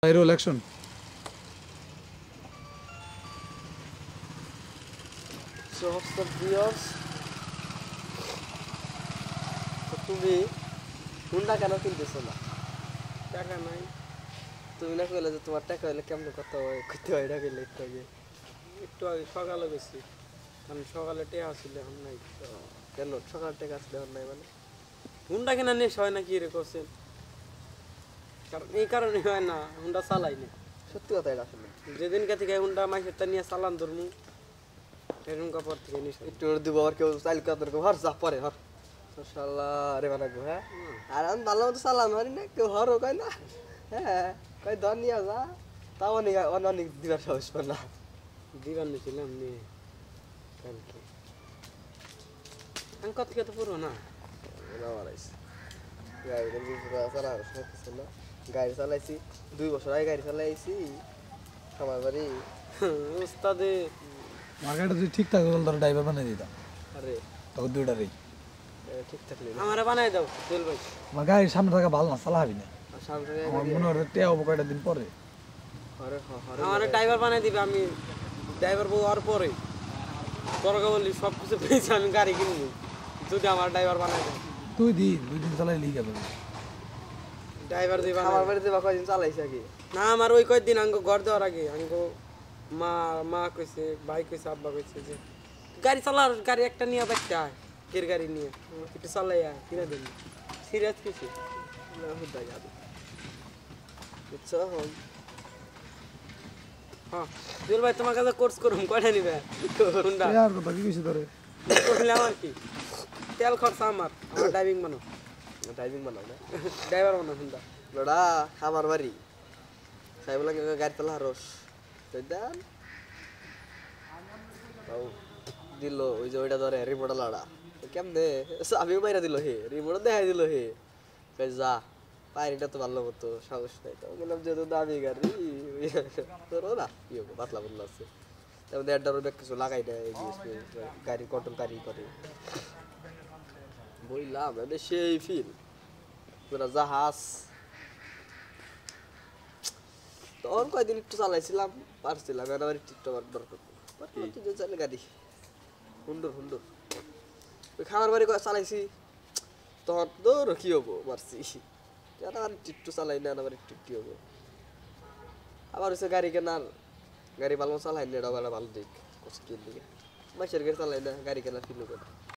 Roll action. So what's the viewers? তুমি Honda কেন কিনতেছো না? টাকা নাই। তুমি না কইলে যে তোমার টাকা হইলে কেমন করতে হয় এটা কইলে একটু আগে। একটু আগে সকালে গেছি, কারণ সকালে টেহা ছিল এখন নাই। কেন সকাল টাকা আসলে এখন নাই মানে? হুন্ডা কেনা নেশা হয় না কি রে করছেন? কারণ এই কারণে হয় না, হুন্ডা চালাই না। সত্যি কথা এটা আসলে। যেদিনকে থেকে হুন্ডা মাইসের তা নিয়ে চালান ধরমু সেদিনকার পর থেকে নেশা। একটু দিব আর কেউ চাইল কাদের হর যা পরে হর। শালা রে বানাবো হ্যাঁ। আর আমি ভালো মতো চালান মারি না কেউ হরও কয় না। হ্যাঁ কয় ধর নিয়ে যা তাও অনেক দিবার সাহস পায় না। দিবার নিয়েছিলাম নিয়ে কালকে আমি কত খেতে পুরো না গাড়ি চালাইছি 2 বছর আগে গাড়ি চালাইছি আমার বাড়ি উস্তাদে মার্কেটে যদি ঠিক থাকে তাহলে ড্রাইভার বানিয়ে দিতাম। আরে তখন দুইটারই ঠিক থাকলে আমারে বানাই দাও তেল ভাই। আমার গাড়ির সামনে থাকা ভালো না, চালাবি না। সামনে আমার মনে হয় টেয়া হবো কয়টা দিন পরে। আমার ড্রাইভার বানাই দিবে, আমি ড্রাইভার বউ আর পরে তরকা বললি সব কিছু পেয়েছি আমি গাড়ি কিনবো যদি আমার ড্রাইভার বানাই দেয়। 2 দিন চালাই লিখে দেবে। ড্রাইভার দিবা আমার বাড়িতে বা কয়দিন চালাইছে আগে না, আমার ওই কয়েকদিন আঙ্গ ঘর দেওয়ার আগে আঙ্গ মা কইছে, ভাই কইছে, আব্বা কইছে যে গাড়ি চালার গাড়ি একটা নিয়ে বাইতে আয়, কের গাড়ি নিয়ে একটু চালাই আয় কিনে দেন। সিরিয়াস কিছু বুঝছো হ্যাঁ জুয়েল ভাই তোমার কাছে কোর্স করুম কয়টা নিবে হুন্ডা আর কথা কি কিছু ধরে করলে আমার কি তেল খরচা আমার ড্রাইভিং বানো ড্রাইভিং বানাও না ড্রাইভার বানো হুন্ডা লড়া আমার বাড়ি সাইবলা গাড়ি চালা রস দেন দিল ওই যে ওইটা ধরে রিমোটা লড়া কেমনে আমিও বাইরা দিল হে রিমোটা দেখাই দিল হে যা পায়রিটা তো ভালো মতো সাহস নাই তো বললাম যেহেতু দামি গাড়ি তোরও না কি হবে পাতলা পাতলা আছে তারপর দেড়টারও ব্যাগ কিছু লাগাই দেয় গাড়ি কন্ট্রোল গাড়ি করে বললাম মানে সেই ফিল পুরা জাহাজ তখন কয়দিন একটু চালাইছিলাম পারছিলাম আবার একটু আমার দরকার চাইলে গাড়ি হুন্ডুর ওই খামার বাড়ি চালাইছি তখন তো কি হবো পারছি আর একটু চালাই না আবার একটু হবো আবার হচ্ছে গাড়ি কেনার গাড়ি ভালো চালাই না এটা ভালো দিক কষ্ট দিকে মাসের গাড়ি চালাই না গাড়ি কেনার ফিল করে